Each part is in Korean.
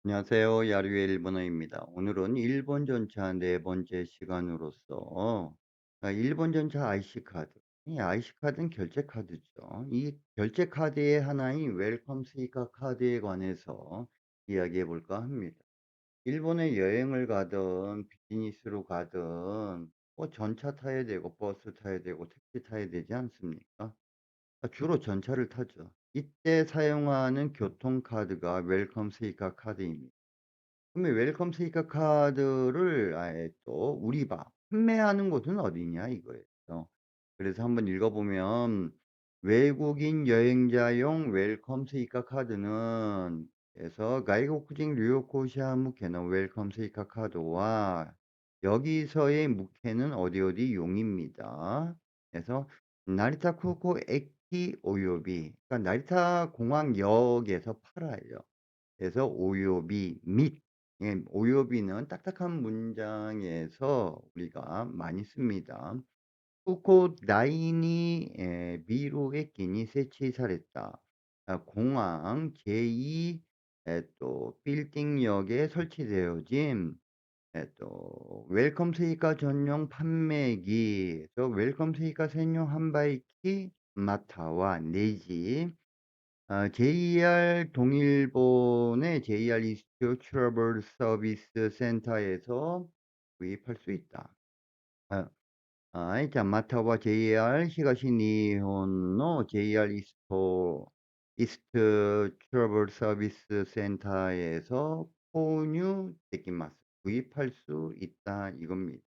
안녕하세요. 야류의 일본어입니다. 오늘은 일본 전차 네 번째 시간으로서 일본 전차 IC 카드. 이 IC 카드는 결제 카드죠. 이 결제 카드의 하나인 웰컴 스이카 카드에 관해서 이야기해 볼까 합니다. 일본에 여행을 가든 비즈니스로 가든 뭐 전차 타야 되고 버스 타야 되고 택시 타야 되지 않습니까? 주로 전차를 타죠. 이때 사용하는 교통카드가 웰컴 스이카 카드입니다. 그러면 웰컴 스이카 카드를 아예 또 우리 판매하는 곳은 어디냐 이거예요. 그래서 한번 읽어 보면 외국인 여행자용 웰컴 스이카 카드는 그래서 가이코쿠진 류코시아무케노 웰컴 스이카 카드와 여기서의 무케는 어디 어디 용입니다. 그래서 나리타 쿠코 에키 오요비 그러니까 나리타 공항역에서 팔아요. 그래서 오요비 및 오요비는 딱딱한 문장에서 우리가 많이 씁니다. 후코 라인이 미로에 끼니 세치사랬다. 공항 제2 또 빌딩역에 설치되어진 또 웰컴 스이카 전용 판매기 또 웰컴 스이카専用 販売機 마타와 내지 JR 동일본의 JR 이스트 트러블 서비스 센터에서 구입할 수 있다. 아 자 마타와 JR 히가시 니혼의 JR 이스트 트러블 서비스 센터에서購入 できます. 구입할 수 있다 이겁니다.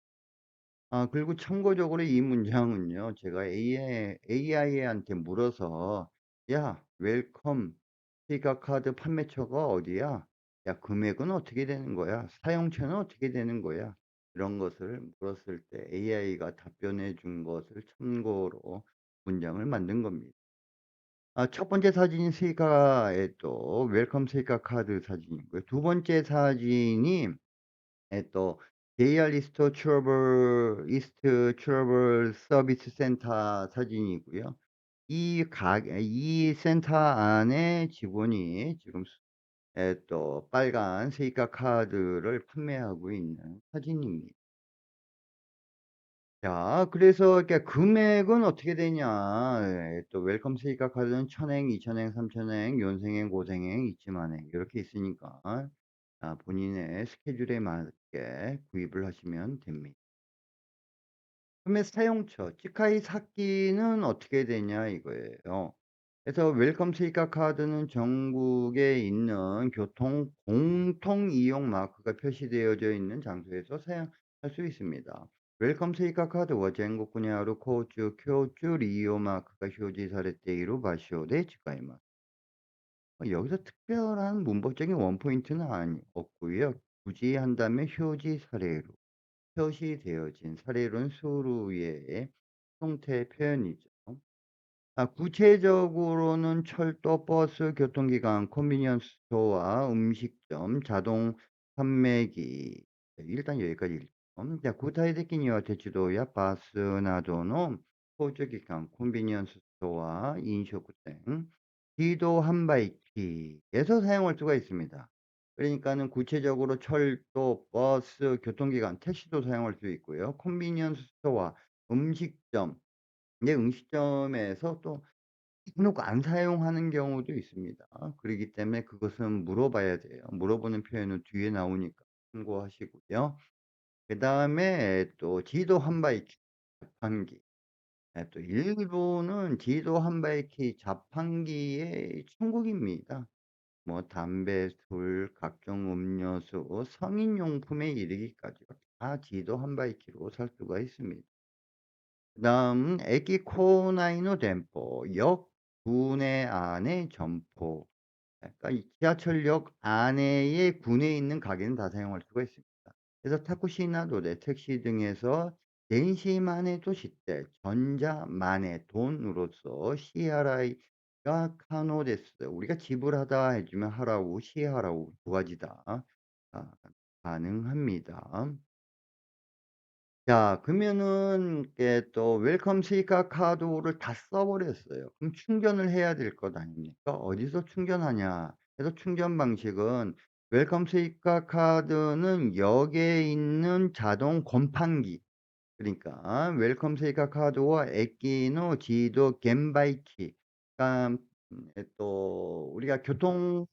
그리고 참고적으로 이 문장은요. 제가 AI한테 물어서 "야 웰컴 스이카 카드 판매처가 어디야? 야 금액은 어떻게 되는 거야? 사용처는 어떻게 되는 거야?" 이런 것을 물었을 때 AI가 답변해 준 것을 참고로 문장을 만든 겁니다. 첫 번째 사진이 스이카의 또 웰컴 스이카 카드 사진이고요. 두 번째 사진이 또 JR 이스트 트러블 서비스 센터 사진이고요. 이 센터 안에 직원이 지금 또 빨간 세이카 카드를 판매하고 있는 사진입니다. 자 그래서 이렇게 금액은 어떻게 되냐. 또 웰컴 세이카 카드는 1,000엔, 2,000엔, 3,000엔, 연생엔, 고생엔, 이츠만엔 이렇게 있으니까 본인의 스케줄에 맞게 구입을 하시면 됩니다. 그러면 사용처 치카이 사키는 어떻게 되냐 이거예요. 그래서 웰컴 스이카 카드는 전국에 있는 교통 공통 이용 마크가 표시되어져 있는 장소에서 사용할 수 있습니다. 웰컴 스이카 카드와 전국 분야로 코주 교주 리오 마크가 표지されている場所で 使います. 여기서 특별한 문법적인 원포인트는 없고요. 굳이 한다면 표지 사례로 표시되어진 사례로는 수루의 형태의 표현이죠. 구체적으로는 철도, 버스, 교통기관, 컨비니언스 스토어와 음식점, 자동 판매기. 네, 일단 여기까지 읽죠. 자, 구타이데키니와 대치도야 바스 나도노 호주기관, 컨비니언스 스토어와 인쇼쿠店, 지도販売機에서 사용할 수가 있습니다. 그러니까는 구체적으로 철도, 버스, 교통기관, 택시도 사용할 수 있고요. 컨비니언스 스토어, 음식점. 근데 음식점에서 또 해 놓고 안 사용하는 경우도 있습니다. 그러기 때문에 그것은 물어봐야 돼요. 물어보는 표현은 뒤에 나오니까 참고하시고요. 그다음에 또 지도販売機자판기. 또 일본은 지도販売機자판기의 천국입니다. 뭐 담배, 술, 각종 음료수, 성인용품에 이르기까지가 다 지도販売機로 살 수가 있습니다. 그다음 에키 코나이노 덴포 역 구내 안의 점포. 그러니까 이 지하철역 안에의 구내에 있는 가게는 다 사용할 수가 있습니다. 그래서 타쿠시나 도내, 택시 등에서電子マネーと 시대, 전자마네, 돈으로서 시하라이가 카노데스. 우리가 지불하다 해 주면 하라고, 시하라고 두 가지 다 아 가능합니다. 자 그러면은 이게 또 웰컴 스이카 카드를 다 써 버렸어요. 그럼 충전을 해야 될 것 아닙니까? 어디서 충전하냐 해서 충전 방식은 웰컴 스이카 카드는 역에 있는 자동 건판기. 그러니까 웰컴 스이카 카드와 에키노 지도 겐바이키. 그러니까 또 우리가 교통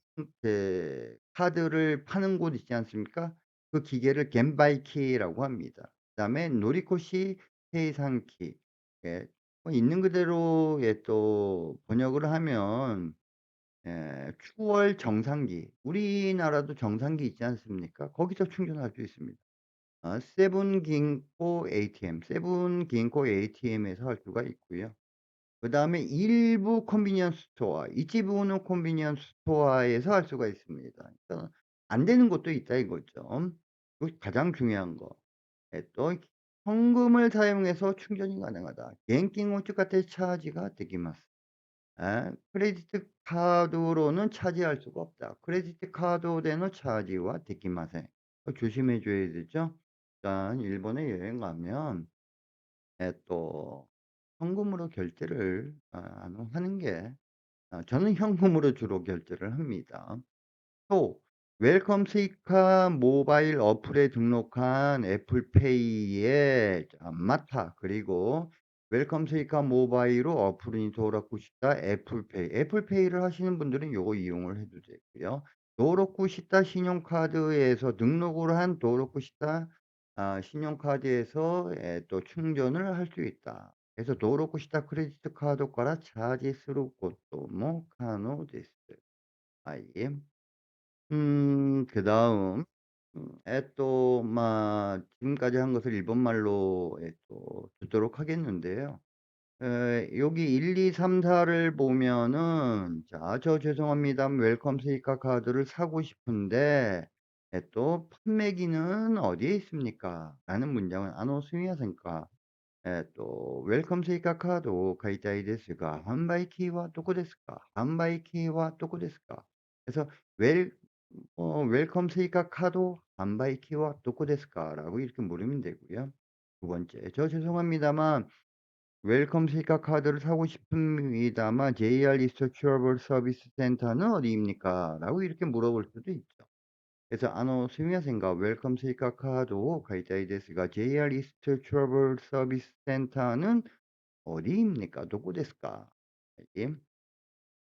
카드를 파는 곳 있지 않습니까? 그 기계를 겐바이키라고 합니다. 그다음에 노리코시 헤이상키. 예, 있는 그대로 또 번역을 하면 추월 정상기. 우리나라도 정상기 있지 않습니까? 거기서 충전할 수 있습니다. 세븐銀行ATM, 세븐銀行ATM에서 할 수가 있고요. 그다음에 일부 컨비니언스 스토어, 이치부노 컨비니언스 스토어에서 할 수가 있습니다. 그러니까 안 되는 것도 있다 이거죠. 그것이 가장 중요한 거. 또 현금을 사용해서 충전이 가능하다.現金を使ってチャージができます。 크레디트 카드로는 차지할 수가 없다. 크레디트 카드로는 차지와 되기마세. 조심해 줘야 되죠. 일단 일본에 여행 가면 또 현금으로 결제를 안 하는 게 저는 현금으로 주로 결제를 합니다. 또 웰컴 스이카 모바일 어플에 등록한 애플페이의 마타 그리고 웰컴 스이카 모바일로 어플이登録 した 애플페이. 애플페이를 하시는 분들은 요거 이용을 해도 되고요. 登録 した 신용카드에서 등록을 한 登録 した 신용카드에서 또 충전을 할 수 있다. 그래서 登録 した 크레디트 카드から チャージすることも可能です。はい。그다음 지금까지 한 것을 일본말로 또 듣도록 하겠는데요. 여기 1, 2, 3, 4를 보면은 저 죄송합니다. 웰컴 스이카 카드를 사고 싶은데 또 판매기는 어디에 있습니까? 라는 문장은 아노스미야센까. 또 웰컴 스이카 카드を買いたいですが、販売キーはどこですか？販売キーはどこですか? 그래서 웰컴 스이카 카드販売 키와 도코 데스까? 라고 이렇게 물으면 되고요. 두 번째, 저 죄송합니다만 웰컴 스이카 카드를 사고 싶습니다만 JR 리서처블 서비스 센터는 어디입니까? 라고 이렇게 물어볼 수도 있죠. 그래서 스미마센가 웰컴 스이카 카드を買いたいですが JR 리서처블 서비스 센터는 어디입니까? 도코 데스까?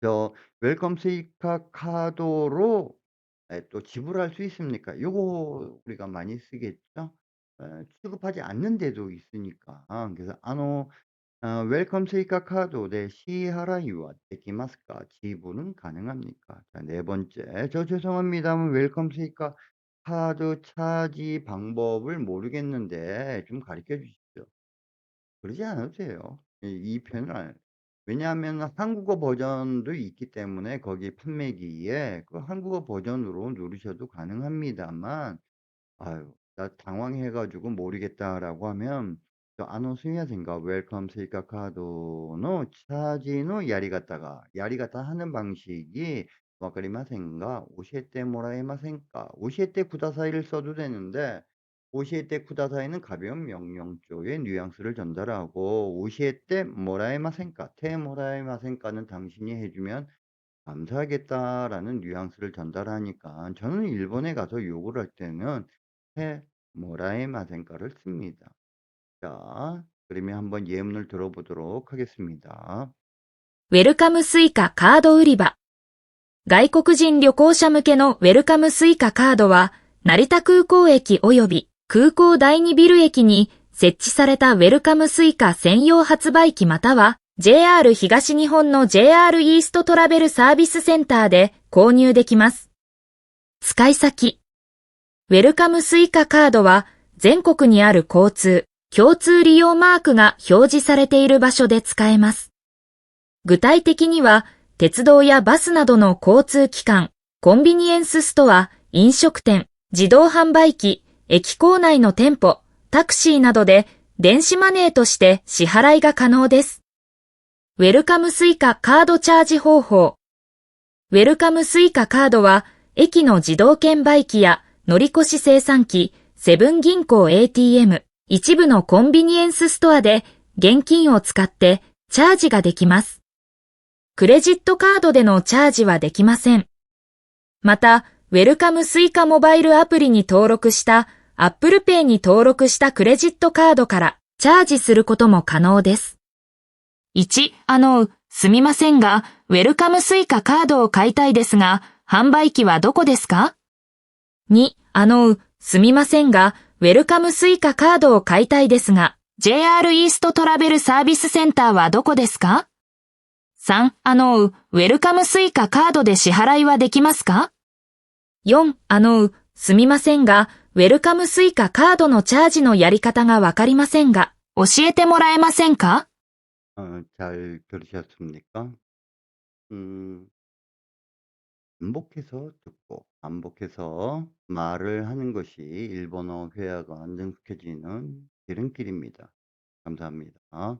저 웰컴 스이카 카드로 또 지불할 수 있습니까? 요거 우리가 많이 쓰겠죠? 취급하지 않는 데도 있으니까. 그래서 웰컴 스이카 카드 대 시하라이와 되기마스까? 지불은 가능합니까? 자, 네 번째. 저 죄송합니다만 웰컴 스이카 카드 차지 방법을 모르겠는데 좀 가르쳐 주십시오. 그러지 않아도 돼요. 이 표현을 왜냐하면 한국어 버전도 있기 때문에 거기 판매기에 그 한국어 버전으로 누르셔도 가능합니다만 아유 나 당황해 가지고 모르겠다라고 하면 저すみませんが 웰컴 스이카 카드の チャージの やり方 하는 방식이 わかりませんが 教えてもらえませんか? 教えて ください를 써도 되는데 教えて ください는 가벼운 명령조의 뉘앙스를 전달하고 教えて もらえませんか? てもらえませんか는 당신이 해주면 감사하겠다라는 뉘앙스를 전달하니까 저는 일본에 가서 욕을 할 때는 해 모라에마센가를 씁니다. 자, 그러면 한번 예문을 들어보도록 하겠습니다. ウェルカムスイカカード売り場。外国人旅行者向けのウェルカムスイカカードは、成田空港駅及び空港第2ビル駅に設置されたウェルカムスイカ専用発売機または JR 東日本の JR イーストトラベルサービスセンターで購入できます。使い先。ウェルカムスイカカードは全国にある交通、共通利用マークが表示されている場所で使えます。具体的には、鉄道やバスなどの交通機関、コンビニエンスストア、飲食店、自動販売機、駅構内の店舗、タクシーなどで電子マネーとして支払いが可能です。ウェルカムスイカカードチャージ方法。ウェルカムスイカカードは、駅の自動券売機や乗り越し精算機、セブン銀行 ATM、一部のコンビニエンスストアで現金を使ってチャージができます。クレジットカードでのチャージはできません。また、ウェルカムスイカモバイルアプリに登録した Apple Pay に登録したクレジットカードからチャージすることも可能です。1、すみませんが、ウェルカムスイカカードを買いたいですが、販売機はどこですか？ 2、すみませんが、ウェルカムスイカカードを買いたいですが、JR イーストトラベルサービスセンターはどこですか？ 3、ウェルカムスイカカードで支払いはできますか？ 4、すみませんが、ウェルカムスイカカードのチャージのやり方がわかりませんが、教えてもらえませんか？ 잘 들으셨습니까? 음, 반복해서 듣고 반복해서 말을 하는 것이 일본어 회화가 능숙해지는 지름길입니다. 감사합니다.